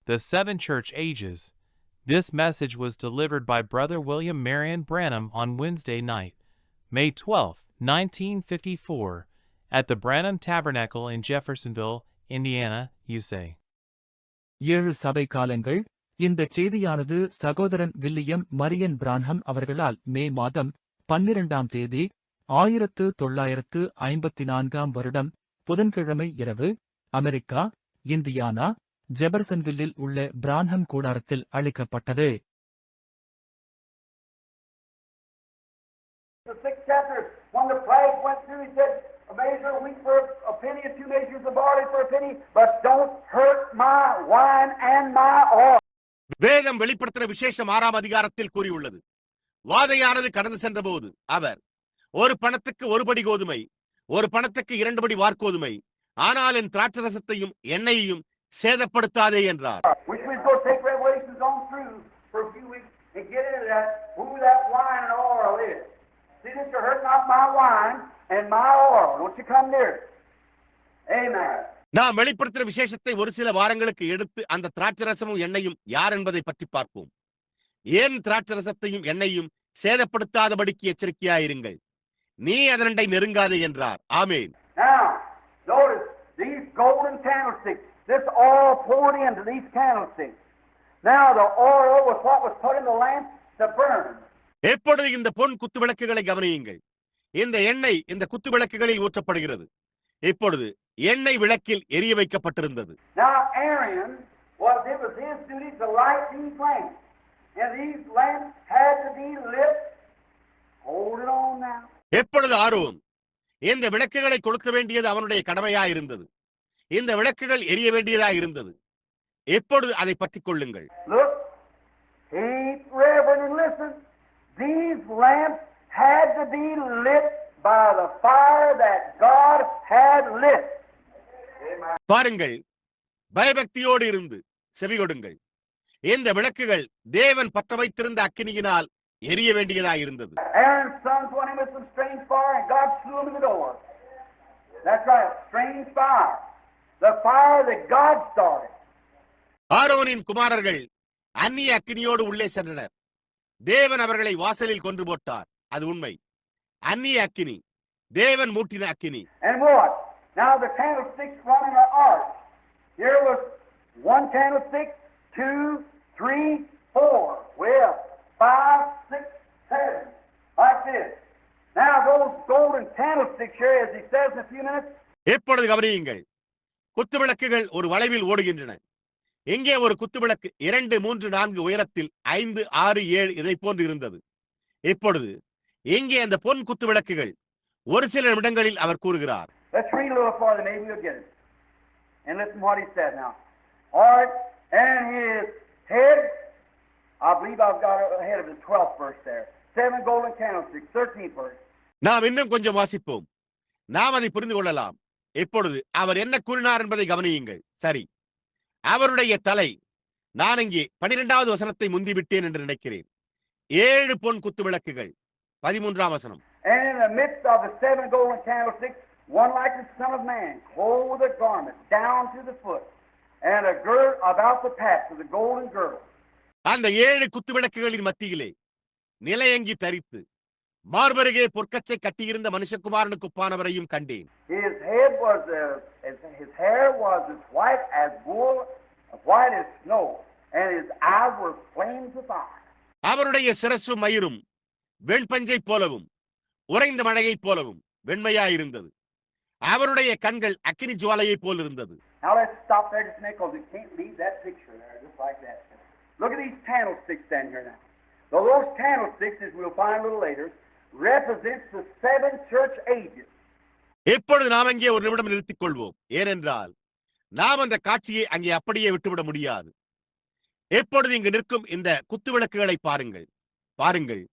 The Seven Church Ages. This message was delivered by Brother William Marion Branham on Wednesday night, May 12, 1954, at the Branham Tabernacle in Jeffersonville, Indiana, USA. 7 சபை காலங்கள். இந்த செய்தியானது சகோதரன் William Marian பிரான்ஹம் அவர்களால் மே மாதம் 12ஆம் தேதி 1954 வருடம் புதன்கிழமை இரவு அமெரிக்கா, இந்தியானா, ஜெபர்சன்வில்லில் உள்ள பிரான்ஹம் கூடாரத்தில் அளிக்கப்பட்டது. The 6th chapter, when the plague went through, he said, a measure of wheat for a penny and 2 measures of barley for a penny, but don't hurt my wine and my oil. வேதம் வெளிப்படுத்தின விசேஷம் 6ஆம் அதிகாரத்தில் கூறியுள்ளது. வாதையானது கடந்து சென்ற போது அவர் ஒரு பணத்துக்கு 1 படி கோதுமை, ஒரு பணத்துக்கு 2 படி வார்கோதுமை, ஆனால் என் திராட்சரசத்தையும் எண்ணெயையும் சேதப்படுத்தாதே என்றார். Which we're going to take Revelations on through for a few weeks and get into that, who that wine and oil is. See that you're hurting not my wine and my oil. Don't you come near it. Amen. நாம் வெளிப்படுத்தின விசேஷத்தை ஒரு சில வாரங்களுக்கு எடுத்து அந்த திராட்சரசமும் எண்ணெயும் யார் என்பதை பற்றி பார்ப்போம். ஏன் திராட்சரசத்தையும் எண்ணெயும் சேதப்படுத்தாதபடிக்கு எச்சரிக்கையாயிருங்கள், நீ அதனண்டை நெருங்காதே என்றார். ஆமென். Now, notice these golden candlesticks, this oil poured into these candlesticks. Now the oil was what was put in the lamp to burn. எப்பொழுது இந்த பொன் குத்து விளக்குகளை கவனியுங்கள். இந்த எண்ணெய் இந்த குத்து விளக்குகளில் ஊற்றப்படுகிறது. இப்பொழுது எண்ணெய் விளக்கில் எரிய வைக்கப்பட்டிருந்தது. Now Aaron was his duty to light these lamps, and these lamps had to be lit. Hold it on now. எப்பொழுது ஆரோன் இந்த விளக்குகளை கொளுத்த வேண்டியது அவனுடைய கடமையாயிருந்தது. இந்த விளக்குகள் எரிய வேண்டியதாயிருந்தது. எப்பொழுது அதை பற்றிக் கொள்ளுங்கள். Look, keep reverent and listen. These lamps had to be lit by the fire that God had lit. பாருங்கள், பயபக்தியோடு இருந்து செவி கொடுங்கள். இந்த விளக்குகள் தேவன் பற்ற வைத்திருந்த அக்கினியினால் எரிய வேண்டியதாயிருந்தது. Aaron's sons went in with some strange fire and God slew them in the door. That's right, strange fire. The fire that God started. ஆரோனின் குமாரர்கள் அந்நிய அக்கினியோடு உள்ளே சென்றனர். தேவன் அவர்களை வாசலில் கொன்று போட்டார். அது உண்மை. அந்நிய அக்கினி, தேவன் மூட்டின அக்கினி. And what? Now the candlesticks run in an arch. Here was 1 candlestick, 2, 3, 4. Well, 5, 6, 7. Like this. Now those golden candlesticks here, as he says in a few minutes. எப்பொழுது கவனியுங்கள், குத்து விளக்குகள் ஒரு வளைவில் ஓடுகின்றன. எங்கே ஒரு குத்து விளக்கு 2, 3, 4 உயரத்தில் 5, 6, 7 இதை போன்று இருந்தது. இப்பொழுது எங்கே அந்த பொன் குத்து விளக்குகள்? ஒரு சில நிமிடங்களில் அவர் கூறுகிறார். Let's read a little further, maybe you'll get it. And listen to what he said now. All right, and his head, I believe I've got ahead of the 12th verse there. 7 golden candlesticks, 13th verse. நாம் இன்னும் கொஞ்சம் வாசிப்போம், நாம் அதை புரிந்து கொள்ளலாம். இப்பொழுது அவர் என்ன கூறினார் என்பதை கவனியுங்கள். சரி, அவருடைய தலை, நான் இங்கே 12வது வசனத்தை முந்திவிட்டேன் என்று நினைக்கிறேன். 7 பொன் குத்து விளக்குகள், 13ஆம் வசனம். And in the midst of the 7 golden candlesticks, one like the Son of Man, clothed with a garment down to the foot, and a girdle about the paps of the golden girdle. அந்த 7 குத்து விளக்குகளின் மத்தியிலே நிலையங்கி தரித்து மார்பருகே பொற்கச்சை கட்டியிருந்த மனுஷகுமாரனுக்கு ஒப்பானவரையும் கண்டேன். His hair was as white as wool, white as snow, and his eyes were flames of fire. அவருடைய சிரசும் மயிரும் வெண்பஞ்சை போலவும் உறைந்த மழையை போலவும் வெண்மையாயிருந்தது. அவருடைய கண்கள் அக்கினி ஜுவாலையை போல் இருந்தது. Now let's stop there just a minute, because we can't leave that picture there just like that. Look at these candlesticks down here now. So those candlesticks, as we'll find a little later, represents the 7 church ages. எப்பொழுது நாம் அங்கே ஒரு நிமிடம் நிறுத்திக் கொள்வோம். ஏனென்றால் நாம் அந்த காட்சியை அங்கே அப்படியே விட்டுவிட முடியாது. எப்பொழுது இங்கு நிற்கும் இந்த குத்து விளக்குகளை பாருங்கள். பாருங்கள்,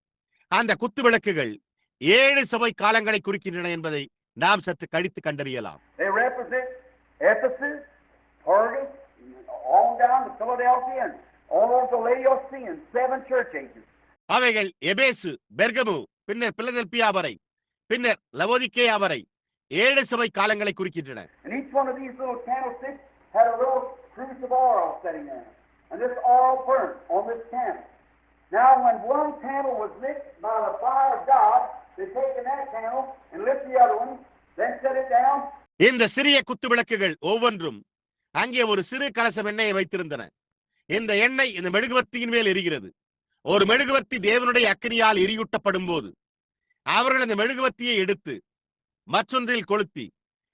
அந்த குத்து விளக்குகள் 7 சபை காலங்களை குறிக்கின்றன என்பதை நாம் சற்று கழித்து கண்டறியலாம். They represent Ephesus, Pergus, on down to Philadelphia, and all over to Laodicean, 7 church ages. அவைகள் எபேசு, பெர்கமு, பின்னர் பிலதெல்பியா வரை, பின்னர் லவோதிக்கேயா வரை 7 சபை காலங்களை குறிக்கின்றன. And each one of these little candlesticks had a little cruse of oil sitting there. and this oil burnt on this candle. Now, when one candle was lit by the fire of God, they taken that candle and lit the other one, then set it down. இந்த சிறிய குத்து விளக்குகள் ஒவ்வொன்றும் அங்கே ஒரு சிறு கலசம் எண்ணெயை வைத்திருந்தன. இந்த எண்ணெய் இந்த மெழுகுவர்த்தியின் மேல் எரிகிறது. ஒரு மெழுகுவர்த்தி தேவனுடைய அக்கினியால் எரியூட்டப்படும் போது அவர்கள் அந்த மெழுகுவர்த்தியை எடுத்து மற்றொன்றில் கொளுத்தி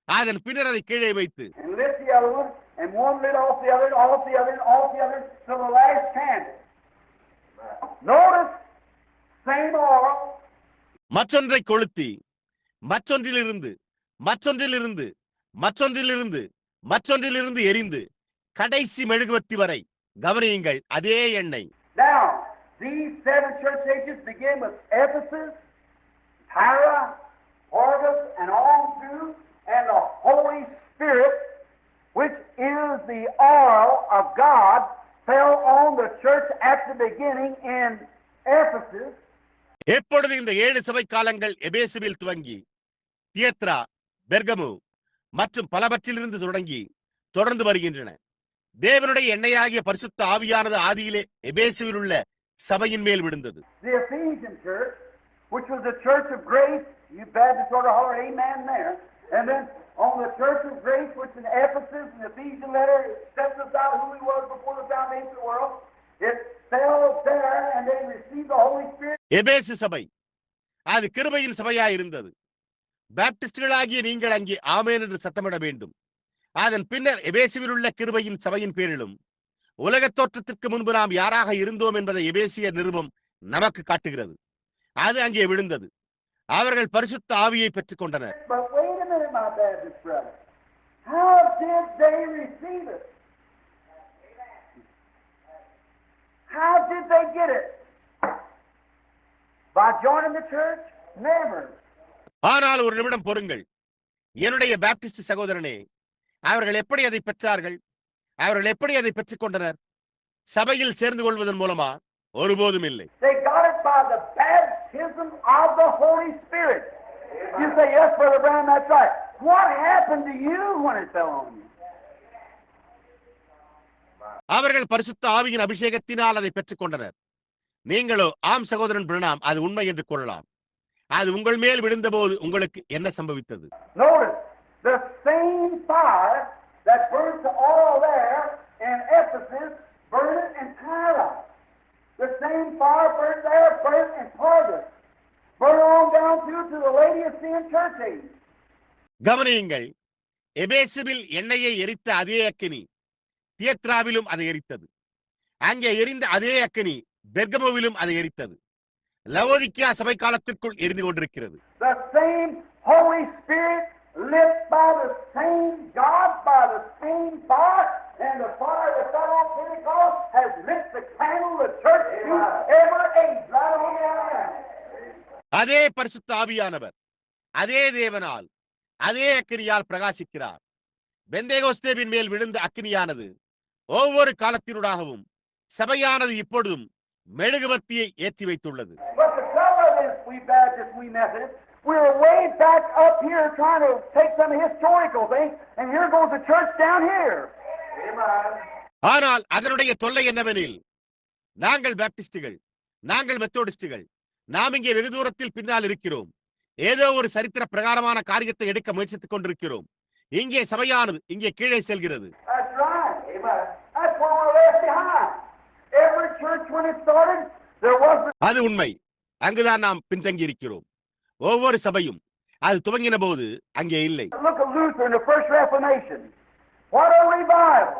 அதன் பின்னர் அதை கீழே வைத்து And lit the other one, and one lit off the other, off the other, off the other, till the last candle. Notice, same oil. மற்றொன்றை கொளுத்தி மற்றொன்றிலிருந்து மற்றொன்றிலிருந்து மற்றொன்றிலிருந்து மற்றொன்றிலிருந்து எரிந்து கடைசி மெழுகுவர்த்தி வரை கவனியுங்கள், அதே எண்ணெய். Now, these 7 church ages begin with Ephesus, Tyre, Pergamos, and on through, and the Holy Spirit, which is the oil of God, fell on the church at the beginning in Ephesus. எப்பொழுது இந்த 7 சபை காலங்கள் எபேசுவில் துவங்கி தியத்ரா, பெர்கமு மற்றும் பலவற்றிலிருந்து தொடங்கி தொடர்ந்து வருகின்றன. தேவனுடைய எண்ணெயாகிய பரிசுத்த ஆவியானது ஆதியிலே எபேசுவில் உள்ள சபையின் மேல் விழுந்தது. The Ephesian church, which was the church of grace, you Baptists sort of hollered amen there, and then on the church of grace, which in Ephesus, in the Ephesian letter, it sets us out who he was before the foundation of the world. It fell there, and they received the Holy Spirit. எபேசு சபை அது கிருபையின் சபையாய் இருந்தது. பாப்டிஸ்டுகளாகிய நீங்கள் அங்கே ஆமென் என்று சத்தமிட வேண்டும். அதன் பின்னர் எபேசுவில் உள்ள கிருபையின் சபையின் பேரிலும் உலகத் தோற்றத்திற்கு முன்பு நாம் யாராக இருந்தோம் என்பதை எபேசிய நிருபம் நமக்கு காட்டுகிறது. அது அங்கே விழுந்தது. அவர்கள் பரிசுத்த ஆவியை பெற்றுக் கொண்டனர். But wait a minute, my Baptist brother. How did they receive it? How did they get it? By joining the church? Never. ஆனால் ஒரு நிமிடம் பொறுங்கள். என்னுடைய பாப்டிஸ்ட் சகோதரனே, அவர்கள் எப்படி அதை பெற்றார்கள்? அவர்கள் எப்படி அதை பெற்றுக் கொண்டனர்? சபையில் சேர்ந்து கொள்வதன் மூலமா? ஒருபோதும் இல்லை. They got it by the baptism of the Holy Spirit. You say, yes, Brother Brown, that's right. What happened to you when it fell on you? அவர்கள் பரிசுத்த ஆவியின் அபிஷேகத்தினால் அதை பெற்றுக் கொண்டனர். நீங்களோ, ஆம் சகோதரன் பிரணாம், அது உண்மை என்று கூறலாம். அது உங்கள் மேல் விழுந்தபோது உங்களுக்கு என்ன சம்பவித்தது? Notice, the same fire that burnt the oil there in Ephesus burned it in Tyre. The same fire burnt there, burnt in Pergamos. Burn on down through to the Laodicean church age. கவனியுங்கள், எபேசுவில் எண்ணெயை எரித்த அதே அக்கினி தியத்ராவிலும் அதை எரித்தது. அங்கே எரிந்த அதே அக்கினி பெர்கமுவிலும் அதை எரித்தது. லவோதிக்கியா சபை காலத்திற்குள் எரிந்து கொண்டிருக்கிறது. The same Holy Spirit lit by the same God, by the same fire, and the fire that fell on Pentecost has lit the candle of the church through every age, right on down there. அதே பரிசுத்த ஆவியானவர் அதே தேவனால் அதே அக்கினியால் பிரகாசிக்கிறார். பெந்தேகோஸ்தேவின் மேல் விழுந்த அக்கினியானது ஒவ்வொரு காலத்தினூடாகவும் சபையானது இப்பொழுதும் மெழுகுவர்த்தியை ஏற்றி வைத்துள்ளது. But the trouble is, we Baptists, we Methodists, we're way back up here trying to take some historical things, and here goes the church down here. ஆனால் அதனுடைய தொல்லை என்னவெனில், நாங்கள் பாப்டிஸ்டுகள், நாங்கள் மெத்தோடிஸ்டுகள், நாம் இங்கே வெகு தூரத்தில் பின்னால் இருக்கிறோம். ஏதோ ஒரு சரித்திர பிரகாரமான காரியத்தை எடுக்க முயற்சித்துக் கொண்டிருக்கிறோம். இங்கே சபையானது இங்கே கீழே செல்கிறது. That's right. That's what we're left behind. Every church when it started, there was. அது உண்மை. அங்குதான் நாம் பின்தங்கி இருக்கிறோம். ஒவ்வொரு சபையும் அது துவங்கின போது அங்கே இல்லை. Look at Luther in the First Reformation. What a revival!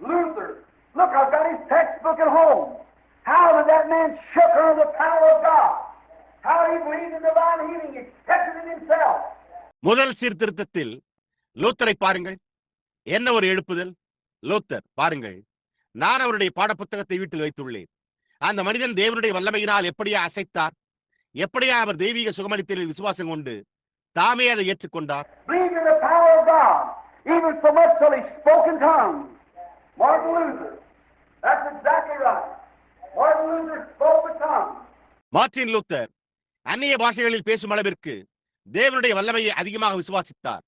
Luther. Look, I've got his textbook at home. How did that man shook under the power of God? How he believed in divine healing, accepted it himself. முதல் சீர்திருத்தத்தில் லூத்தரை பாருங்கள். என்ன ஒரு எழுப்புதல்! Luther பாருங்கள், நான் அவருடைய பாடப்புத்தகத்தை வீட்டில் வைத்துள்ளேன். அந்த மனிதன் தேவனுடைய வல்லமையினால் எப்படியா அசைத்தார், எப்படியா அவர் தெய்வீக சுகமளித்தலில் விசுவாசம் கொண்டு தாமே அதை ஏற்றுக்கொண்டார். Believed in the power of God, even so much till he spoke in tongues. Martin Luther. That's exactly right. Martin Luther spoke in tongues. Martin Luther அந்நிய பாஷைகளில் பேசும் அளவிற்கு தேவனுடைய வல்லமையை அதிகமாக விசுவாசித்தார்.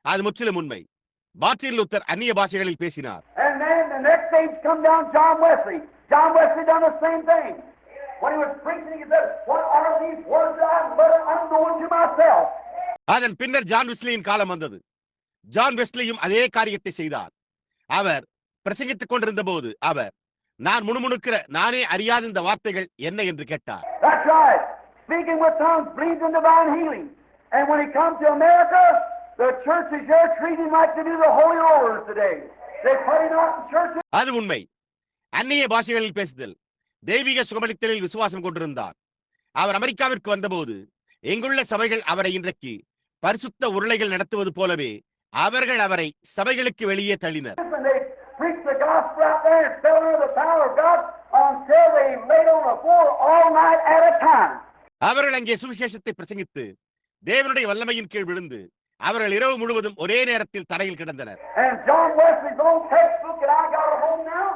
அது முற்றிலும் உண்மை. மார்ட்டின் லூத்தர் அந்நிய பாஷைகளில் பேசினார். And then the next stage come down John Wesley. John Wesley done the same thing. When he was preaching, he said, "What are these words that I've uttered unknown to myself?" அதன் பின்னர் John வெஸ்லியின் காலம் வந்தது. John வெஸ்லியும் அதே காரியத்தை செய்தார். அவர் பிரசங்கித்துக் கொண்டிருந்த போது அவர், நான் முணுமுணுக்கிற நானே அறியாத இந்த வார்த்தைகள் என்ன என்று கேட்டார். That's right. Speaking with tongues brings in divine healing. And when he comes to America, the churches here treat him like they do the holy orders today. They put him out in churches. அது உண்மை. அந்நிய பாஷைகளில் பேசுதல், தெய்வீக சுகமளித்தலில் விசுவாசம் கொண்டிருந்தார். அவர் அமெரிக்காவிற்கு வந்தபோது எங்குள்ள சபைகள் அவரை இன்றைக்கு பரிசுத்த உருளைகள் நடத்துவது போலவே அவர்கள் அவரை சபைகளுக்கு வெளியே தள்ளினர். Preach the gospel out there and fell under the power of God until they laid on the floor all night at a time. அவர்கள் அங்கே சுவிசேஷத்தை பிரசங்கித்து தேவனுடைய வல்லமையின் கீழ் விழுந்து அவர்கள் இரவு முழுவதும் ஒரே நேரத்தில் தரையில் கிடந்தனர். And John Wesley's own textbook that I got at home now,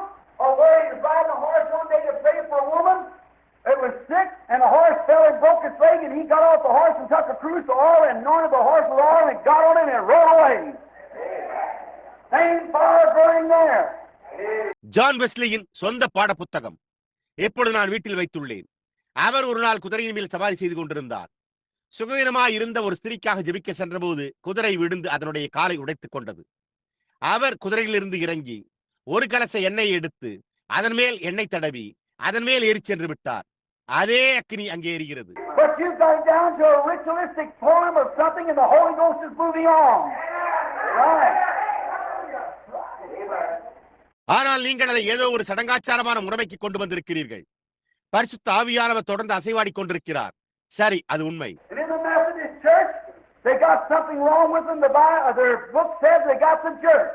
where he was riding a horse one day to pray for a woman. It was sick, and the horse fell and broke its leg, and he got off the horse and took a cruse of oil and anointed the horse with oil and got on it and rode away. Same fire burning there. John வெஸ்லியின் சொந்த பாட புத்தகம் எப்பொழுது நான் வீட்டில் வைத்துள்ளேன். அவர் ஒரு நாள் குதிரையின் மேல் சவாரி செய்து கொண்டிருந்தார். சுகவீனமாய் இருந்த ஒரு ஸ்திரீக்காக ஜெபிக்க சென்றபோது குதிரை விழுந்து அதனுடைய காலை உடைத்துக் கொண்டது. அவர் குதிரையிலிருந்து இறங்கி ஒரு கலச எண்ணெயை எடுத்து அதன் மேல் எண்ணெய் தடவி அதன் மேல் ஏறி சென்று விட்டார். அதே அக்கினி அங்கே எரிகிறது. But you got down to a ritualistic form of something and the Holy Ghost is moving on. Right. ஆனால் நீங்கள் அதை ஏதோ ஒரு சடங்காச்சாரமான முறைமைக்கு கொண்டு வந்திருக்கிறீர்கள். பரிசுத்த ஆவியானவர் தொடர்ந்து அசைவாடி கொண்டிருக்கிறார். சரி, அது உண்மை. And in the Methodist Church, they got something wrong with them. Their book says they got some jerk.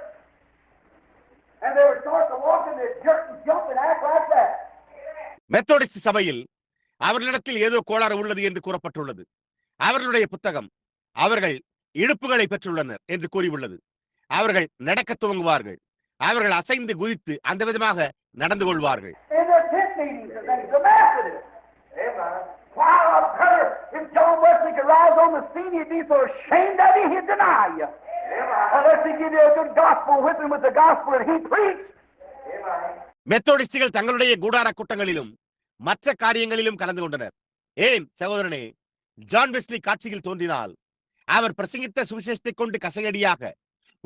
And they were starting to walk and they jerk and jump and act like that. Methodist சபையில் அவர்களிடத்தில் ஏதோ கோளாறு உள்ளது என்று கூறப்பட்டுள்ளது. அவர்களுடைய புத்தகம் அவர்கள் இழுப்புகளை பெற்றுள்ளனர் என்று கூறியுள்ளது. அவர்கள் நடக்க துவங்குவார்கள். அவர்கள் அசைந்து குதித்து அந்த விதமாக நடந்து கொள்வார்கள். In their tent meetings, the Methodists. Amen. Wow, brother, if John Wesley could rise on the scene, he'd be so ashamed that he'd deny you. Unless he give you a good gospel with him with the gospel that he preached. மெத்தோடிஸ்டுகள் தங்களுடைய கூடார கூட்டங்களிலும் மற்ற காரியங்களிலும் கலந்து கொண்டனர். ஏன் சகோதரனே, John Wesley காட்சியில் தோன்றினால் அவர் பிரசங்கித்த சுவிசேஷத்தை கொண்டு கசையடியாக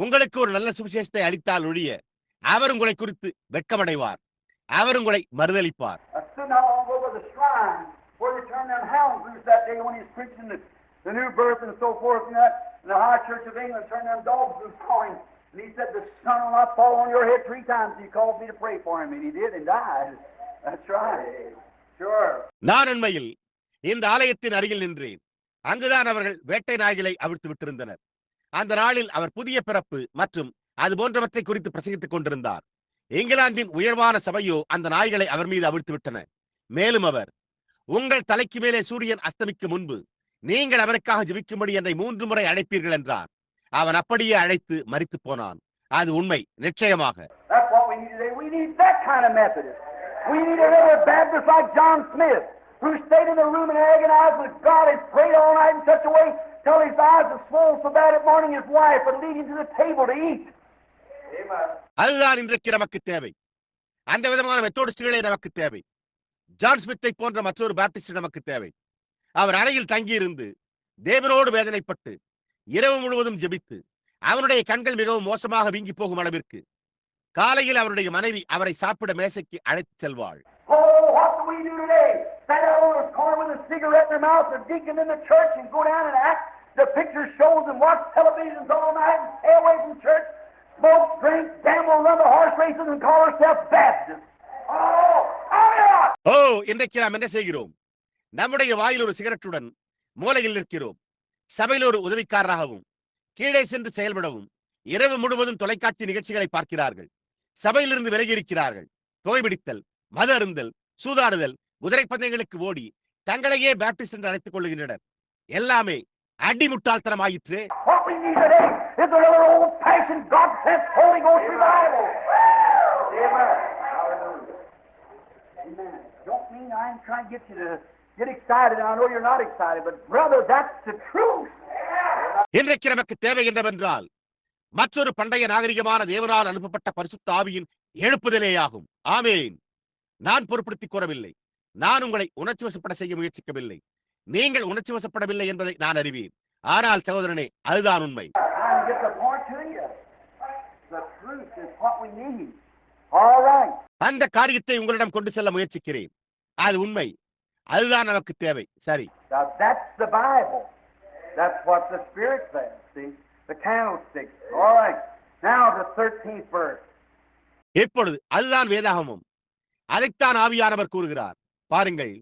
உங்களுக்கு ஒரு நல்ல சுவிசேஷத்தை அளித்தால் ஒழிய அவர் உங்களை குறித்து வெட்கமடைவார். அவர் உங்களை மறுதலிப்பார். Where they turned them hounds loose that day when he was preaching the new birth and so forth, and that, and the High Church of England turned them dogs loose on him. And he said, "The sun will not fall on your head 3 times." He called me to pray for him, and he did and died. That's right. Sure. நான் உண்மையில் இந்த ஆலயத்தின் அருகில் நின்றேன். அங்குதான் அவர்கள் வேட்டை நாய்களை அவிழ்த்து விட்டிருந்தனர். அந்த நாளில் அவர் புதிய பிறப்பு மற்றும் அது போன்றவற்றை குறித்து பிரசங்கித்துக் கொண்டிருந்தார். இங்கிலாந்தின் உயர்வான சபையோ அந்த நாய்களை அவர் மீது அவிழ்த்து விட்டன. மேலும் அவர், உங்கள் தலைக்கு மேலே சூரியன் அஸ்தமிக்கும் முன்பு நீங்கள் அவருக்காக ஜெபிக்கும்படி என்னை 3 முறை அழைப்பீர்கள் என்றார். அவன் அப்படியே அழைத்து மரித்து போனான். அது உண்மை, நிச்சயமாக. That's what we need today. We need that kind of Methodist. We need another Baptist like John Smith, who stayed in the room and agonized with God and prayed all night in such a way till his eyes were swollen so bad at morning his wife would lead him to the table to eat. Amen. அதுதான் இன்றைக்கு நமக்கு தேவை. அந்த விதமான மெத்தோடிஸ்டுகளே நமக்கு தேவை. John ஸ்மித்தை போன்ற மற்றொரு பாப்டிஸ்ட் நமக்கு தேவை. அவர் அறையில் தங்கியிருந்து தேவனோடு வேதனைப்பட்டு இரவு முழுவதும் ஜெபித்து அவருடைய கண்கள் மிகவும் மோசமாக வீங்கி போகும் அளவிற்கு காலையில் அவருடைய மனைவி அவரை சாப்பிட மேசைக்கு அழைத்து செல்வாள். Oh, what do we do today? Stand out on the corner with a cigarette in their mouth and deacon in the church and go down and act the picture shows and watch televisions all night and stay away from church, smoke, drink, gamble, run the horse races and call ourselves Baptists. Oh, yeah! ஓ, இன்றைக்கு நாம் என்ன செய்கிறோம்? நம்முடைய வாயில் ஒரு சிகரெட்டுடன் மூலையில் நிற்கிறோம். சபையில் ஒரு உதவிக்காரராகவும் கீழே சென்று செயல்படவும் இரவு முழுவதும் தொலைக்காட்சி நிகழ்ச்சிகளை பார்க்கிறார்கள். சபையிலிருந்து விலகி இருக்கிறார்கள். புகைப்பிடித்தல், மது அருந்தல், சூதாடுதல், குதிரை பந்தயங்களுக்கு ஓடி தங்களையே பாப்டிஸ்ட் என்று அழைத்துக் கொள்ளுகின்றனர். எல்லாமே அடிமுட்டாள்தனமாயிற்று. What we need today is another old-fashioned God-sent Holy Ghost revival. Amen. Amen. Don't mean I ain't trying to get you to get excited. I know you're not excited, but brother, that's the truth. இன்றைக்கு நமக்கு தேவை என்னவென்றால் மற்றொரு பண்டைய நாகரிகமான தேவனால் அனுப்பப்பட்ட பரிசுத்த ஆவியின் எழுப்புதலேயாகும். ஆமேன். நான் பொறுப்படுத்திக் கூறவில்லை. நான் உங்களை உணர்ச்சி வசப்பட செய்ய முயற்சிக்கவில்லை. நீங்கள் உணர்ச்சி வசப்படவில்லை என்பதை நான் அறிவேன். ஆனால் சகோதரனே, அதுதான் உண்மை. Trying to get the point to you. The truth is what we need. All right. அந்த காரியத்தை உங்களிடம் கொண்டு செல்ல முயற்சிக்கிறேன். அது உண்மை. அதுதான் நமக்கு தேவை. சரி. Now that's the Bible. That's what the Spirit says. See? The candlestick. All right. Now the 13th verse. இப்பொழுது அதுதான் வேதாகமம். அதைத்தான் ஆவியானவர் கூறுகிறார். பாருங்கள்,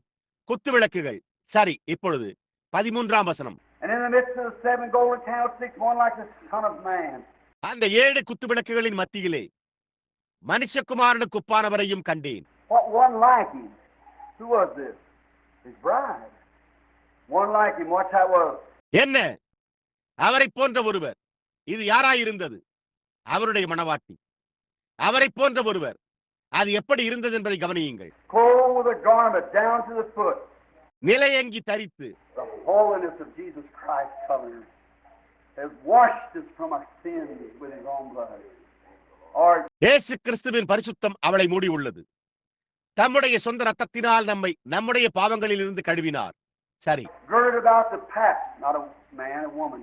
குத்து விளக்குகள். சரி, இப்பொழுது 13ஆம் வசனம். And in the midst of the 7 golden candlesticks, one like the Son of Man. அந்த 7 குத்து விளக்குகளின் மத்தியிலே மனுஷகுமாரனுக்கு ஒப்பானவரையும் கண்டேன். What one like him? Who was this? His bride. One like him. What that was? என்ன? அவரை போன்ற ஒருவர். இது யாராயிருந்தது? அவருடைய மணவாட்டி. அவரை போன்ற ஒருவர். அது எப்படி இருந்தது என்பதை கவனியுங்கள். Clothed with a garment down to the foot. நிலையங்கி தரித்து. The holiness of Jesus Christ covenant has washed us from our sins with his own blood. Or இயேசு கிறிஸ்துவின் பரிசுத்தம் அவளை மூடி உள்ளது. தம்முடைய சொந்த ரத்தத்தினால் நம்மை நம்முடைய பாவங்களில் இருந்து கழுவினார். சரி. girded about the path, not a man, a woman,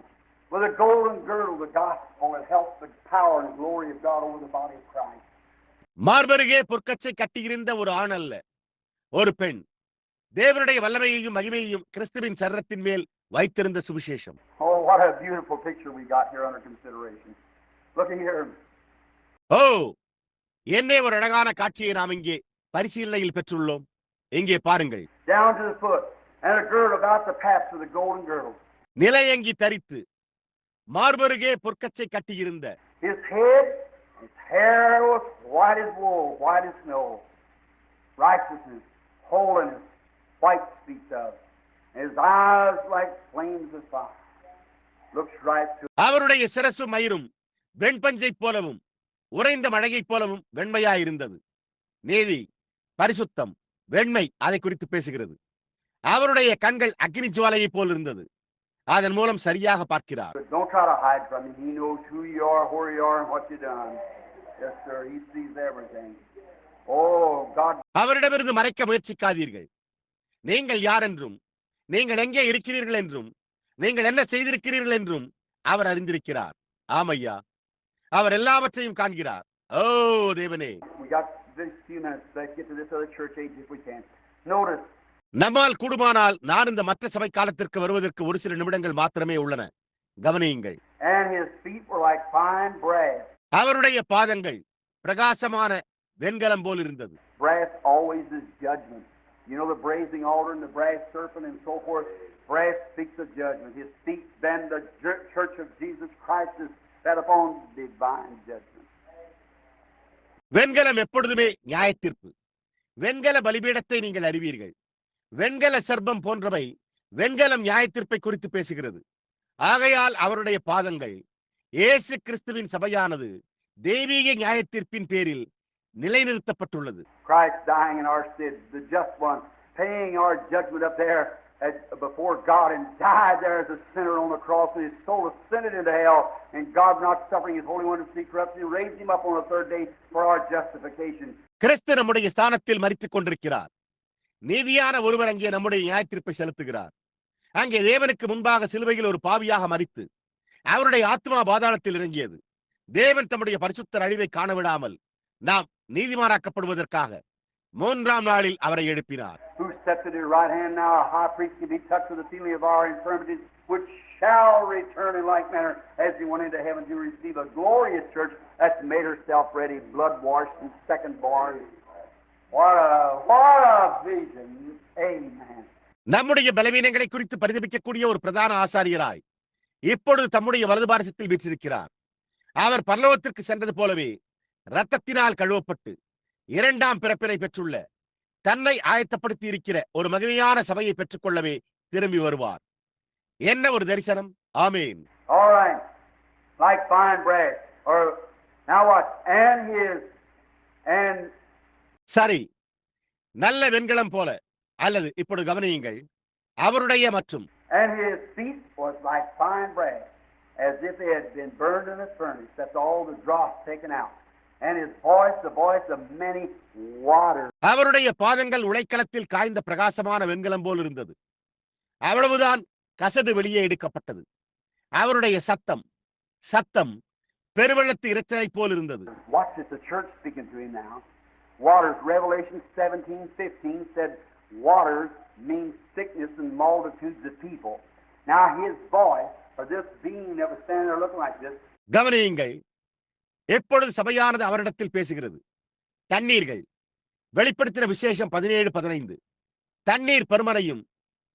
with a golden girdle, the gospel that helps the power and glory of God over the body of Christ. மார்பருகே பொற்கச்சை கட்டியிருந்த ஒரு ஆண் அல்ல, ஒரு பெண். தேவனுடைய வல்லமையையும் மகிமையையும் கிறிஸ்துவின் சரீரத்தின் மேல் வைத்திருந்த சுவிசேஷம். Oh, what a beautiful picture we got here under consideration. Look here. ஓ, என்னே ஒரு அழகான காட்சியை நாம் இங்கே பரிசீலனையில் பெற்றுள்ளோம். இங்கே பாருங்கள். Down to the foot, and a girdle about the path with a golden girdle. நிலையங்கி தரித்து மார்பருகே பொற்கச்சை கட்டியிருந்த. His head, his hair was white as wool, white as snow. Righteousness, holiness, white speaks of. His eyes like flames of fire. Looks right to. அவருடைய சிரசு மயிரும் வெண்பஞ்சை போலவும் உறைந்த மழையைப் போலவும் வெண்மையாயிருந்தது. நீதி, பரிசுத்தம், வெண்மை அதை குறித்து பேசுகிறது. அவருடைய கண்கள் அக்னி ஜுவாலையைப் போல் இருந்தது. அதன் மூலம் சரியாக பார்க்கிறார். But don't try to hide from him. He knows who you are, where you are, and what you've done. Yes, sir. He sees everything. Oh, God. அவரிடமிருந்து மறைக்க முயற்சிக்காதீர்கள். நீங்கள் யார் என்றும், நீங்கள் எங்கே இருக்கிறீர்கள் என்றும், நீங்கள் என்ன செய்திருக்கிறீர்கள் என்றும் அவர் அறிந்திருக்கிறார். ஆமையா, அவர் எல்லாவற்றையும் காண்கிறார். ஓ தேவனே. We got this few minutes. Let's get to this other church age if we can. Notice. நம்மால் கூடுமானால் நான் இந்த மற்ற சபை காலத்திற்கு வருவதற்கு ஒரு சில நிமிடங்கள் மாத்திரமே உள்ளன. கவனியுங்கள். And his feet were like fine brass. அவருடைய பாதங்கள் பிரகாசமான வெண்கலம் போல் இருந்தது. Brass always is judgment. You know the brazen altar and the brass serpent and so forth. Brass speaks of judgment. His feet, then the church of Jesus Christ is set upon divine judgment. வெண்கலம் எப்பொழுதுமே நியாயத்தீர்ப்பு. வெண்கல பலிபீடத்தை நீங்கள் அறிவீர்கள். வெண்கல சர்ப்பம் போன்றவை வெண்கலம் நியாயத்தீர்ப்பை குறித்து பேசுகிறது. ஆகையால் அவருடைய பாதங்கள் இயேசு கிறிஸ்துவின் சபையானது தெய்வீக நியாயத்தீர்ப்பின் பேரில் நிலைநிறுத்தப்பட்டுள்ளது. Christ dying in our stead, the just one, paying our judgment up there before God, and died there as a sinner on the cross, and his soul ascended into hell, and God not suffering his Holy One to see corruption, raised him up on the third day for our justification. கிறிஸ்து நம்முடைய ஸ்தானத்தில் மரித்துக் கொண்டிருக்கிறார். நீதியான ஒருவர் அங்கே நம்முடைய நியாயத்தீர்ப்பை செலுத்துகிறார். அங்கே தேவனுக்கு முன்பாக சிலுவையில் ஒரு பாவியாக மரித்து அவருடைய ஆத்மா பாதாளத்தில் இறங்கியது. தேவன் தம்முடைய பரிசுத்தர் அழிவை காணவிடாமல் நாம் நீதிமானாக்கப்படுவதற்காக 3ஆம் நாளில் அவரை எழுப்பினார். Who sits at his right hand now, our high priest can be touched with the feeling of our infirmities, which shall return in like manner as he went into heaven to receive a glorious church that's made herself ready, blood washed and second born. What a vision. Amen. நம்முடைய பலவீனங்களை குறித்து பரிதபிக்கக்கூடிய ஒரு பிரதான ஆசாரியராய் இப்பொழுது தம்முடைய வலது பாரசத்தில் வீற்றிருக்கிறார். அவர் பரலோகத்திற்கு சென்றது போலவே இரத்தத்தினால் கழுவப்பட்டு 2ஆம் பிறப்பினை பெற்றுள்ள தன்னை ஆயத்தப்படுத்தி இருக்கிற ஒரு மகிமையான சபையை பெற்றுக்கொள்ளவே திரும்பி வருவார். என்ன ஒரு தரிசனம். ஆமேன். All right. Like fine brass. Or now what? And சரி, நல்ல வெண்கலம் போல. அல்லது இப்பொழுது கவனியுங்கள். அவருடைய மற்றும் and his feet was like fine brass, as if they had been burned in a furnace. That's all the dross taken out. and his voice the voice of many waters. அவருடைய பாதங்கள் உலைக்களத்தில் காய்ந்த பிரகாசமான வெண்கலம் போல் இருந்தது. அவ்வளவுதான், கசடு வெளியே எடுக்கப்பட்டது. அவருடைய சத்தம் பெருவெள்ளத்து இரைச்சலை போல் இருந்தது. Watch it, the church speaking to him now. Waters, Revelation 17:15 said, waters means sickness and multitudes of people. Now his voice, or this being that was standing there looking like this. கவனியுங்கள், எப்பொழுது சபையானது அவரிடத்தில் பேசுகிறது. தண்ணீர்கள், வெளிப்படுத்தின விசேஷம் 17:15, தண்ணீர் பருமனையும்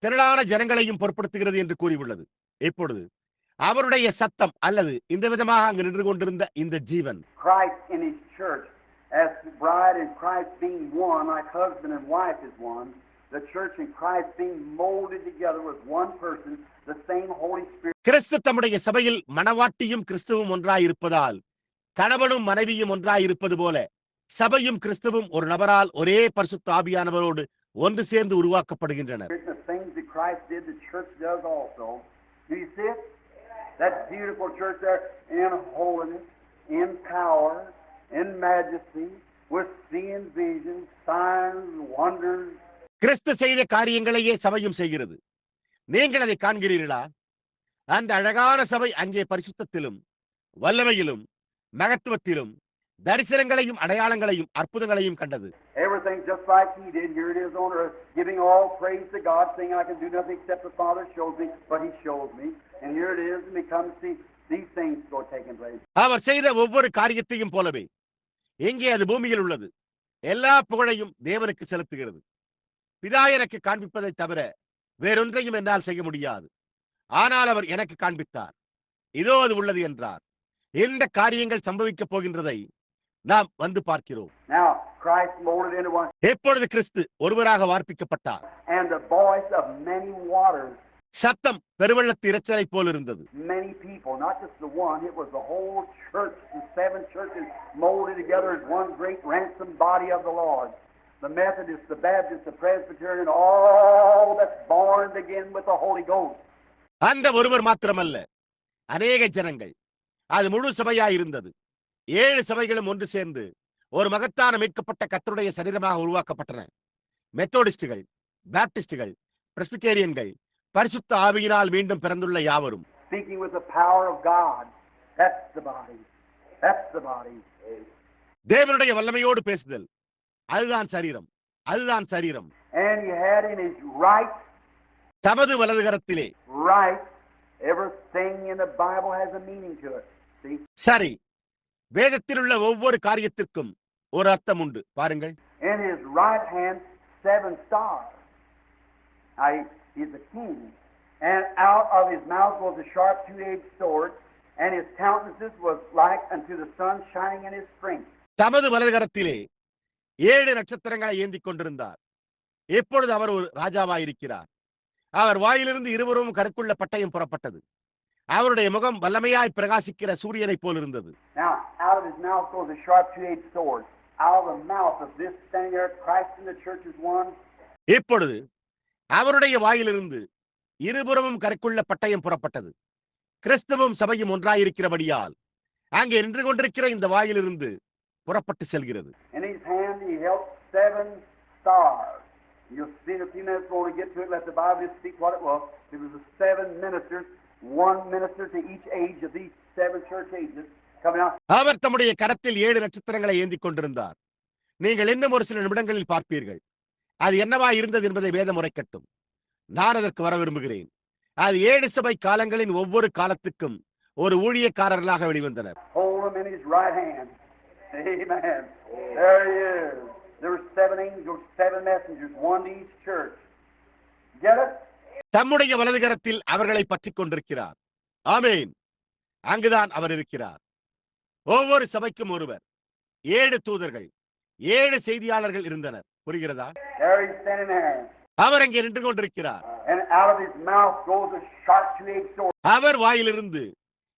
திரளான ஜனங்களையும் பொறுப்படுத்துகிறது என்று கூறியுள்ளது. எப்பொழுது அவருடைய சத்தம் அல்லது இந்த விதமாக அங்கு நின்று கொண்டிருந்த இந்த ஜீவன், Christ in his church, as bride and Christ being one, like husband and wife is one, the church and Christ being molded together with one person, the same Holy Spirit. கிறிஸ்து தம்முடைய சபையில் மணவாட்டியும் கிறிஸ்துவும் ஒன்றாய் இருப்பதால் கணவனும் மனைவியும் ஒன்றாய் இருப்பது போல சபையும் கிறிஸ்துவும் ஒரு நபரால் ஒரே பரிசுத்த ஆவியானவரோடு ஒன்று சேர்ந்து உருவாக்கப்படுகின்றனர். The things that Christ did, the church does also. Do you see it? That beautiful church there in holiness, in power, in majesty, with seeing visions, signs, wonders. கிறிஸ்து செய்த காரியங்களையே சபையும் செய்கிறது. நீங்கள் அதை காண்கிறீர்களா? அந்த அழகான சபை அங்கே பரிசுத்தத்திலும் வல்லமையிலும் மகத்துவத்திலும் தரிசனங்களையும் அடையாளங்களையும் அற்புதங்களையும் கண்டது. Everything just like he did. Here it is on earth, giving all praise to God, saying I can do nothing except the Father shows me, but he shows me. And here it is, and we come to see these things go taking place. அவர் செய்த ஒவ்வொரு காரியத்தையும் போலவே எங்கே அது பூமியில் உள்ளது. எல்லா புகழையும் தேவனுக்கு செலுத்துகிறது. பிதா எனக்கு காண்பிப்பதை தவிர வேறொன்றையும் என்னால் செய்ய முடியாது. ஆனால் அவர் எனக்கு காண்பித்தார். இதோ அது உள்ளது என்றார். இந்த காரியங்கள் சம்பவிக்கப் போகின்றதை நாம் வந்து பார்க்கிறோம். Now Christ molded into one. எப்பொழுது கிறிஸ்து ஒருவராக வார்ப்பிக்கப்பட்டார், And the voice of many waters. சத்தம் பெருவெள்ளத்து இரைச்சலை போல் இருந்தது. Many people, not just the one, it was the whole church, the 7 churches molded together as one great ransom body of the Lord. The Methodist, the Baptist, the Presbyterian, all that's born again with the Holy Ghost. அந்த ஒருவர் மாத்திரமல்ல, அநேக ஜனங்கள். அது முழு சபையாய் இருந்தது. 7 சபைகளும் ஒன்று சேர்ந்து ஒரு மகத்தான மீட்கப்பட்ட கர்த்தருடைய சரீரமாக உருவாக்கப்பட்டன. மெத்தோடிஸ்டுகள், பாப்டிஸ்டுகள், பிரெஸ்பிட்டேரியன்கள், பரிசுத்த ஆவியினால் மீண்டும் பிறந்துள்ள யாவரும். Speaking with the power of God. That's the body. That's the body. தேவனுடைய வல்லமையோடு பேசுதல், அதுதான் சரீரம், அதுதான் சரீரம். And he had in his right. தமது வலதுகரத்திலே. Right. Everything in the Bible has a meaning to it. See? சரி, வேதத்தில் உள்ள ஒவ்வொரு காரியத்திற்கும் ஒரு அர்த்தம் உண்டு. பாருங்கள். In his right hand 7 stars. He's a king. And out of his mouth was a sharp 2-edged sword, and his countenance was like unto the sun shining in his strength. தமது வலதுகரத்திலே 7 நட்சத்திரங்களை ஏந்திக் கொண்டிருந்தார். எப்பொழுது அவர் ஒரு ராஜாவாயிருக்கிறார். அவர் வாயிலிருந்து இருவரும் கருக்குள்ள பட்டயம் புறப்பட்டது. அவருடைய முகம் வல்லமையாய் பிரகாசிக்கிற சூரியனை போல் இருந்தது. Now, out of his mouth goes a sharp 2-edged sword. Out of the mouth of this standing there, Christ in the church is one. இப்பொழுது அவருடைய வாயிலிருந்து இருபுறமும் கருக்குள்ள பட்டயம் புறப்பட்டது. கிறிஸ்துவும் சபையும் ஒன்றாயிருக்கிறபடியால் அங்கே நின்று கொண்டிருக்கிற இந்த வாயிலிருந்து புறப்பட்டு செல்கிறது. In his hand he held 7 stars. You'll see in a few minutes when we get to it. Let the Bible just speak what it was. It was the 7 ministers, 1 minister to each age of these 7 church ages coming out. அவர் தம்முடைய கரத்தில் 7 நட்சத்திரங்களை ஏந்திக் கொண்டிருந்தார். நீங்கள் இன்னும் ஒரு சில நிமிடங்களில் பார்ப்பீர்கள். அது என்னவா இருந்தது என்பதை வேதம் உரைக்கட்டும். நான் அதற்கு வர விரும்புகிறேன். அது 7 சபை காலங்களின் ஒவ்வொரு காலத்துக்கும் ஒரு ஊழியக்காரர்களாக வெளிவந்தனர். Hold him in his right hand. Amen. There he is. There were 7 angels, 7 messengers, 1 to each church. Get it? தம்முடைய வலதுகரத்தில் அவர்களை பற்றிக் கொண்டிருக்கிறார். ஆமென். அங்குதான் அவர் இருக்கிறார். ஒவ்வொரு சபைக்கும் ஒருவர். 7 தூதர்கள், 7 செய்தியாளர்கள் இருந்தனர். புரிகிறதா? There he's standing there. அவர் அங்கே நின்று கொண்டிருக்கிறார். And out of his mouth goes a sharp 2-edged sword. அவர் வாயிலிருந்து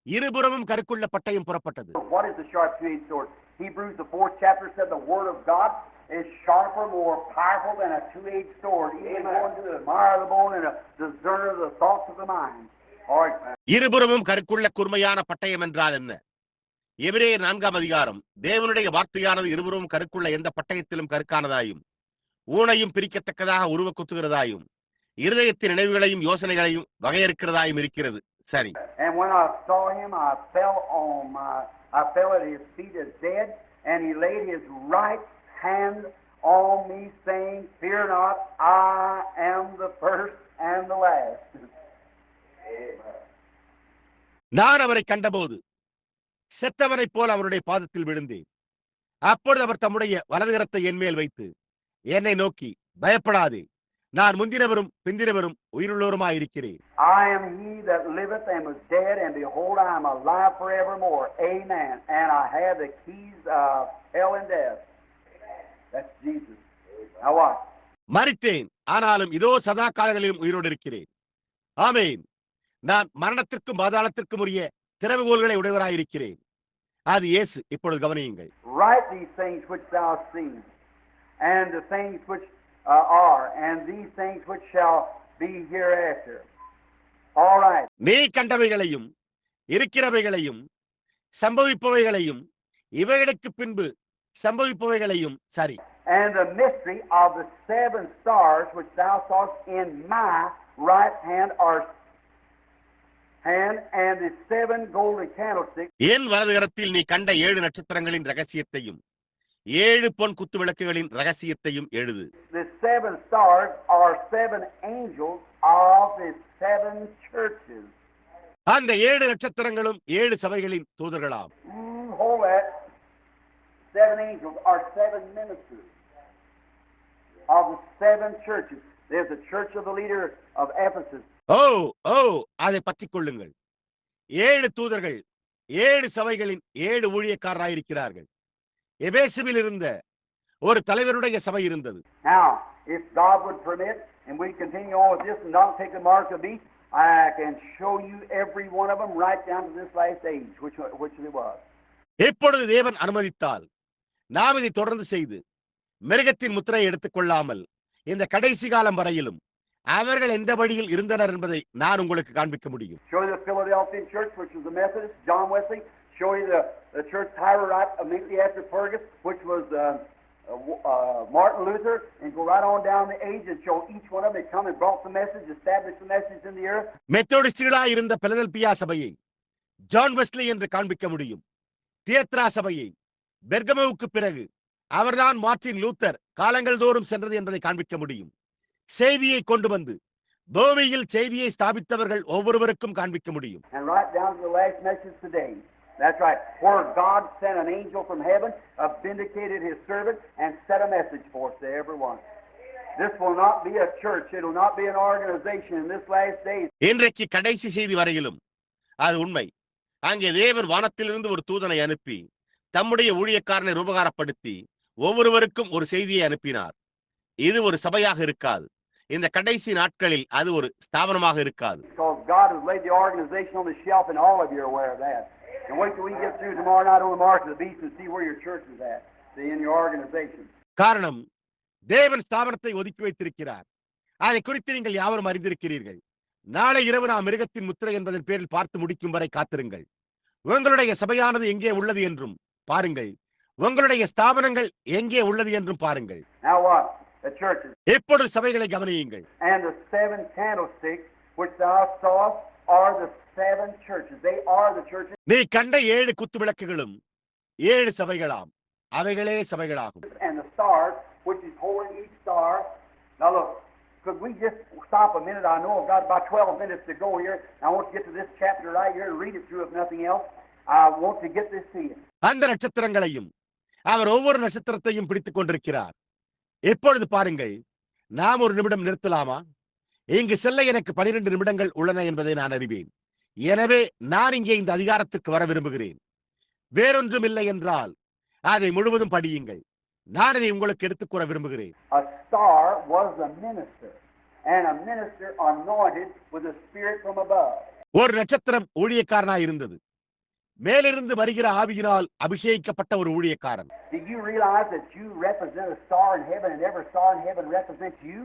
இருபுறமும் கருக்குள்ள பட்டயம் புறப்பட்டது. What is the sharp 2-edged sword? Hebrews the 4th chapter said the word of God is sharper, more powerful than a 2-edged sword, even going to the marrow of the bone and a discerner of the thoughts of the mind. All right. இருபுறமும் கருக்குள்ள கூர்மையான பட்டயம் என்றால் என்ன? எபிரேயர் 4ஆம் அதிகாரம், தேவனுடைய வார்த்தையானது இருவரும் கருக்குள்ள எந்த பட்டயத்திலும் கருக்கானதாயும் ஊனையும் பிரிக்கத்தக்கதாக உருவ குத்துகிறதாயும் இருதயத்தின் நினைவுகளையும் யோசனைகளையும் வகையறுக்கிறதாயும் இருக்கிறது. சரி. And when I saw him, I fell at his feet as dead, and he laid his right hand on me, saying, "Fear not, I am the first and the last." நான் அவரை கண்டபோது செத்தவனைப் போல அவருடைய பாதத்தில் விழுந்தேன். அப்பொழுது அவர் தம்முடைய வலதுகரத்தை என்மேல் வைத்து என்னை நோக்கி, பயப்படாதே, நான் முந்தினவரும் பிந்தினவரும் உயிருள்ளவருமாயிருக்கிறேன். I am he that liveth and was dead, and behold, I am alive forevermore. Amen. And I have the keys of hell and death. That's Jesus. Now what? மரித்தேன், ஆனாலும் இதோ சதா காலங்களிலும் உயிரோடு இருக்கிறேன். ஆமென். நான் மரணத்திற்கும் பாதாளத்திற்கும் உரிய திறவுகோல்களை உடையவராயிருக்கிறேன். அது இயேசு. இப்பொழுது கவனியுங்கள். Write these things which thou seest, and the things which are, and these things which shall be hereafter. All right. நீ கண்டவைகளையும் இருக்கிறவைகளையும் சம்பவிப்பவைகளையும் இவைகளுக்கு பின்பு சம்பவிப்பவைகளையும் சரி. And the mystery of the 7 stars which thou sawest in my right hand are and the 7 golden candlesticks. என் வலதுகரத்தில் நீ கண்ட 7 நட்சத்திரங்களின் ரகசியத்தையும் 7 பொன் குத்து விளக்குகளின் ரகசியத்தையும் எழுது. The 7 stars are 7 angels of the 7 churches. அந்த 7 நட்சத்திரங்களும் 7 சபைகளின் தூதர்களாம். Hold that. 7 angels are 7 ministers of the 7 churches. There's the church of the leader of Ephesus. அதை பற்றிக் கொள்ளுங்கள். 7 தூதர்கள் 7 சபைகளின் 7 ஊழியக்காரராயிருக்கிறார்கள். எபேசுவில் இருந்த ஒரு தலைவருடைய சபை இருந்தது. Now, if God would permit, and we continue on with this and don't take the mark of the beast, I can show you every one of them right down to this last age, which it was. எப்பொழுது தேவன் அனுமதித்தால் நாம் இதை தொடர்ந்து செய்து மிருகத்தின் முத்திரையை எடுத்துக் கொள்ளாமல் இந்த கடைசி காலம் வரையிலும் அவர்கள் எந்த வழியில் இருந்தனர் என்பதை நான் உங்களுக்கு காண்பிக்க முடியும். Show you the Philadelphia church, which was the Methodist, John Wesley. Show you the church Hierarite immediately after Fergus, which was Martin Luther, and go right on down the age and show each one of them. They come and brought the message, established the message in the earth. மெத்தோடிஸ்டுகளாய் இருந்த Philadelphia சபையை John Wesley என்று காண்பிக்க முடியும். தியத்ரா சபையை பெர்கமோவுக்கு பிறகு அவர்தான் Martin Luther காலங்கள் தோறும் சென்றது என்பதை காண்பிக்க முடியும். செய்தியை கொண்டு வந்து பூமியில் செய்தியை ஸ்தாபித்தவர்கள் ஒவ்வொருவருக்கும் காண்பிக்க முடியும். And right down to the last message today. That's right. Where God sent an angel from heaven, vindicated his servant, and set a message forth to everyone. This will not be a church. It will not be an organization in this last days. இன்றைக்கு கடைசி செய்தி வரையிலும் அது உண்மை. அங்கே தேவன் வானத்திலிருந்து ஒரு தூதனை அனுப்பி தம்முடைய ஊழியக்காரனை ரூபகாரப்படுத்தி ஒவ்வொருவருக்கும் ஒரு செய்தியை அனுப்பினார். இது ஒரு சபையாக இருக்காது. இந்த கடைசி நாட்களில் அது ஒரு ஸ்தாபனமாக இருக்காது. Because God has laid the organization on the shelf, and all of you are aware of that. And wait till we get through tomorrow night on the mark of the beast and see where your church is at. See, in your organization. காரணம், தேவன் ஸ்தாபனத்தை ஒதுக்கி வைத்திருக்கிறார். அதை குறித்து நீங்கள் யாவரும் அறிந்திருக்கிறீர்கள். நாளை இரவு நாம் மிருகத்தின் முத்திரை என்பதன் பேரில் பார்த்து முடிக்கும் வரை காத்திருங்கள். உங்களுடைய சபையானது எங்கே உள்ளது என்றும் பாருங்கள். உங்களுடைய ஸ்தாபனங்கள் எங்கே உள்ளது என்றும் பாருங்கள். Now what? The churches. எப்பொழுது சபைகளை கவனியுங்கள். And the 7 candlesticks which thou sawest are the 7 churches. They are the churches. நீ கண்ட 7 குத்து விளக்குகளும் 7 சபைகளாம். அவைகளே சபைகளாகும். And the stars which is holding each star. Now look, could we just stop a minute? I know I've got about 12 minutes to go here. I want to get to this chapter right here and read it through if nothing else. I want to get this to you. அந்த நட்சத்திரங்களையும் அவர் ஒவ்வொரு நட்சத்திரத்தையும் பிடித்துக் கொண்டிருக்கிறார். எப்பொழுது பாருங்கள். நாம் ஒரு நிமிடம் நிறுத்தலாமா? இங்கு செல்ல எனக்கு 12 நிமிடங்கள் உள்ளன என்பதை நான் அறிவேன். எனவே நான் இங்கே இந்த அதிகாரத்துக்கு வர விரும்புகிறேன். வேறொன்றும் இல்லை என்றால் அதை முழுவதும் படியுங்கள். நான் இதை உங்களுக்கு எடுத்துக் கூற விரும்புகிறேன். A star was a minister, and a minister anointed with a spirit from above. ஒரு நட்சத்திரம் ஊழியக்காரனாய் இருந்தது. மேலிருந்து வருகிற ஆவியினால் அபிஷேகிக்கப்பட்ட ஒரு ஊழியக்காரன். Do you realize that you represent a star in heaven, and every star in heaven represents you?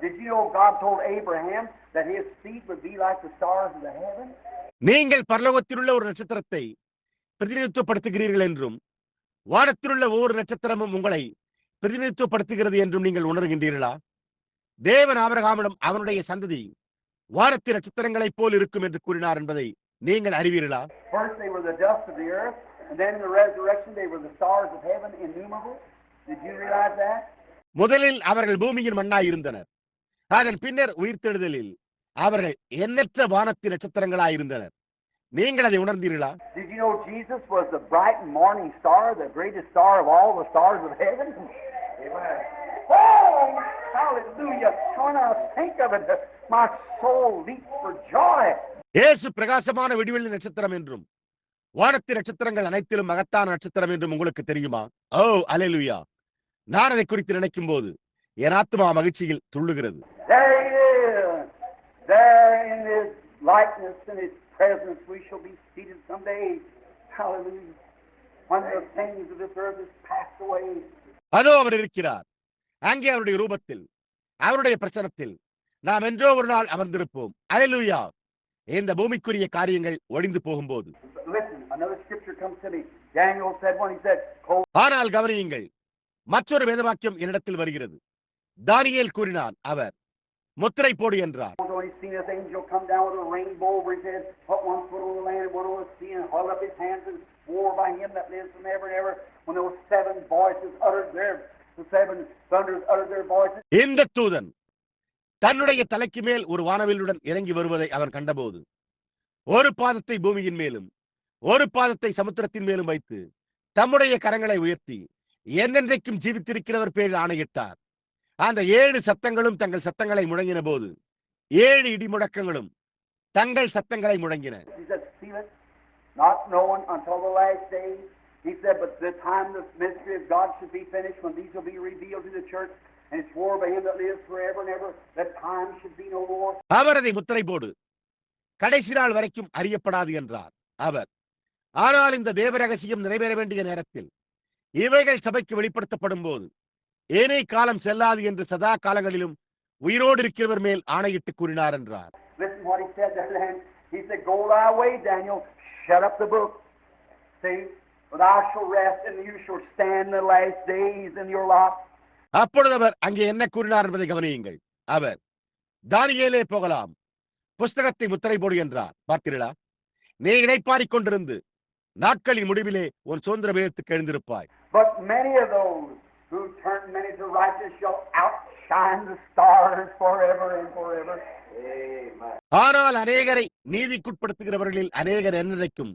Did you know God told Abraham that his seed would be like the stars of the heaven? நீங்கள் பரலோகத்தில் உள்ள ஒரு நட்சத்திரத்தை பிரதிநிதித்துவப்படுத்துகிறீர்கள் என்றும் வானத்திலுள்ள ஒவ்வொரு நட்சத்திரமும் உங்களை பிரதிநிதித்துவப்படுத்துகிறது என்றும் நீங்கள் உணர்கின்றீர்களா? தேவன் ஆபிரகாமிடம் அவனுடைய சந்ததி வானத்தின் நட்சத்திரங்களைப் போல் இருக்கும் என்று கூறினார் என்பதை நீங்கள் அறிவீர்களா? First they were the dust of the earth, and then in the resurrection they were the stars of heaven, innumerable. Did you realize that? முதலில் அவர்கள் பூமியின் மண்ணாய் இருந்தனர். அதன் பின்னர் உயிர்த்தெழுதலில் அவர்கள் எண்ணற்ற வானத்தின் நட்சத்திரங்களாய் இருந்தனர். நீங்கள் அதை உணர்ந்தீர்களா? Did you know Jesus was the bright morning star, the greatest star of all the stars of heaven? Amen. Oh, hallelujah! When I think of it, my soul leaps for joy. இயேசு பிரகாசமான விடிவெள்ளி நட்சத்திரம் என்றும் வானத்தின் நட்சத்திரங்கள் அனைத்திலும் மகத்தான நட்சத்திரம் என்றும் உங்களுக்கு தெரியுமா? ஓ அல்லேலூயா! நான் அதை குறித்து நினைக்கும் போது என் ஆத்மா மகிழ்ச்சியில் துள்ளுகிறது. There he is. There in his likeness and his presence we shall be seated someday. Hallelujah. When the things of this earth is passed away. அதோ அவர் இருக்கிறார். அங்கே அவருடைய ரூபத்தில், அவருடைய பிரசன்னத்தில் நாம் என்றோ ஒரு நாள் அமர்ந்திருப்போம். அல்லேலூயா! இந்த பூமிக்குரிய காரியங்கள் ஒழிந்து போகும்போது. Listen, another scripture comes to me. Daniel said when he said, ஆனால் கவனியுங்கள், மற்றொரு வேதவாக்கியம் என்னிடத்தில் வருகிறது. தானியேல் கூறினான், அவர் முத்திரை போடு என்றார். when he seen his angel come down with a rainbow over his head, put one foot on the land and one on the sea, and held up his hands and swore by him that lives from ever and ever. When those seven voices uttered the seven thunders uttered their voices. இந்த தூதன் தன்னுடைய தலைக்கு மேல் ஒரு வானவில்லுடன் இறங்கி வருவதை அவன் கண்டபோது ஒரு பாதத்தை பூமியின் மேலும் ஒரு பாதத்தை சமுத்திரத்தின் மேலும் வைத்து தம்முடைய கரங்களை உயர்த்தி என்றென்றைக்கும் ஜீவித்திருக்கிறவர் பேரில் ஆணையிட்டார். அந்த 7 சத்தங்களும் தங்கள் சத்தங்களை முழங்கின போது 7 இடி முழக்கங்களும் தங்கள் சத்தங்களை முழங்கின. Not known until the last days. He said, but the time the mystery of God should be finished, when these will be revealed to the church, and it's swore by him that lives forever and ever, that time should be no more. அவர் அதை முத்திரை போடு, கடைசி நாள் வரைக்கும் அறியப்படாது என்றார் அவர். ஆனால் இந்த தேவ ரகசியம் நிறைவேற வேண்டிய நேரத்தில் இவைகள் சபைக்கு வெளிப்படுத்தப்படும் போது ஏனே காலம் செல்லாது என்று சதா காலங்களிலும் உயிரோடு இருக்கிறவர் மேல் ஆணையிட்டு கூறினார் என்றார். Listen what he said there then. He said, go thy way, Daniel, shut up the book. See, for thou shalt rest, and you shall stand the last days in your lot. அப்பொழுது அவர் அங்கே என்ன கூறினார் என்பதை கவனியுங்கள். அவர், தானியேலே போகலாம், புஸ்தகத்தை முத்திரை போடு என்றார். பார்த்தீர்களா? நீ இளைப்பாறிக் கொண்டிருந்து நாட்களின் முடிவிலே உன் சுதந்திர வேதத்துக்கு எழுந்திருப்பாய். But many of those who turn many to righteousness shall outshine the stars forever and forever. Amen. ஆனால் அநேகரை நீதிக்குட்படுத்துகிறவர்களில் அநேகர் என்னைக்கும்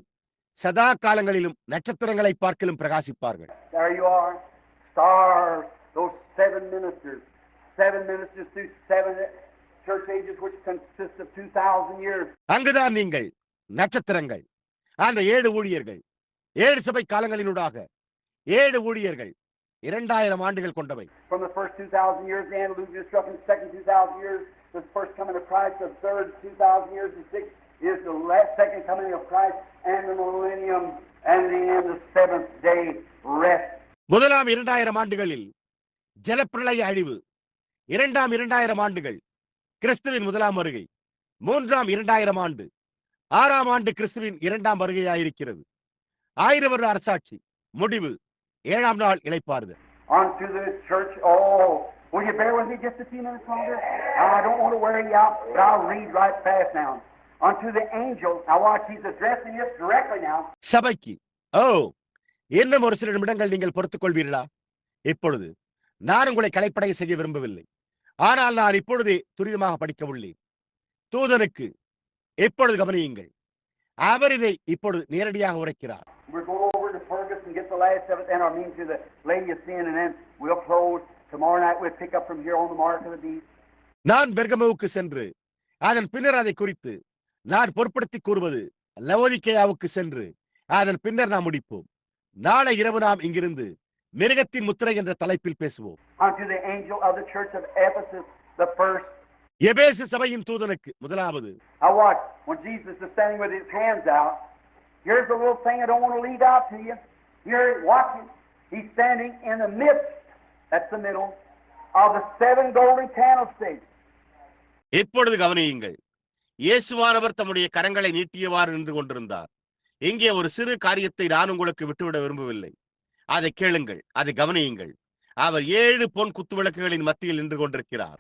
சதா காலங்களிலும் நட்சத்திரங்களை பார்க்கலும் பிரகாசிப்பார்கள். There you are, stars, those seven ministers through 7 church ages which consist of 2,000 years. அங்குதான் நீங்கள் நட்சத்திரங்கள், அந்த 7 ஊழியர்கள், 7 சபை காலங்களினூடாக 7 ஊழியர்கள் 2000 ஆண்டுகள் கொண்டவை. From the first 2,000 years, the antediluvian destruction, the second 2,000 years, the first coming of Christ, the third 2,000 years, the sixth is the last second coming of Christ, and the millennium, and the end, the seventh day rest. முதலாம் 2000 ஆண்டுகளில் ஜலப்பிரளய அழிவு, இரண்டாம் 2000 ஆண்டுகள் கிறிஸ்துவின் முதலாம் வருகை, மூன்றாம் 2000 ஆண்டு, 6ஆம் ஆண்டு கிறிஸ்துவின் 2ஆம் வருகையாயிருக்கிறது. 1000 வருட அரசாட்சி முடிவு, 7ஆம் நாள் இளைப்பாறுதல். Unto the church, oh, will you bear with me just a few minutes longer? I don't want to wear you out, but I'll read right fast now. Unto the angel, now watch, he's addressing this directly now. சபைக்கு, இன்னும் ஒரு சில நிமிடங்கள் நீங்கள் பொறுத்துக் கொள்வீர்களா? இப்பொழுது நான் உங்களை கலைப்படைய செய்ய விரும்பவில்லை, ஆனால் நான் இப்பொழுதே துரிதமாக படிக்க உள்ளேன். தூதனுக்கு இப்பொழுது கவனியுங்கள், அவர் இதை இப்பொழுது நேரடியாக உரைக்கிறார். We're going over to Pergus and get the last of it, then I'll mean to the lady of sin, and then we'll close. Tomorrow night we'll pick up from here on the mark of the beast. நான் பெர்கமுவுக்கு சென்று அதன் பின்னர் அதை குறித்து நான் பொறுப்படுத்தி கூறுவது லவோதிக்கேயாவுக்கு சென்று அதன் பின்னர் நாம் முடிப்போம். நாளை இரவு நாம் இங்கிருந்து மிருகத்தின் முத்திரை என்ற தலைப்பில் பேசுவோம். Unto the angel of the church of Ephesus, the first. எபேசு சபையின் தூதனுக்கு முதலாவது. Now watch, when Jesus is standing with his hands out, here's a little thing I don't want to leave out to you. Here, watch it. He's standing in the midst, that's the middle, of the 7 golden candlesticks. இப்பொழுது கவனியுங்கள், இயேசுவானவர் தம்முடைய கரங்களை நீட்டியவாறு நின்று கொண்டிருந்தார். இங்கே ஒரு சிறு காரியத்தை நான் உங்களுக்கு விட்டுவிட விரும்பவில்லை. அதை கேளுங்கள், அதை கவனியுங்கள். அவர் 7 பொன் குத்துவிளக்குகளின் மத்தியில் நின்று கொண்டிருக்கிறார்.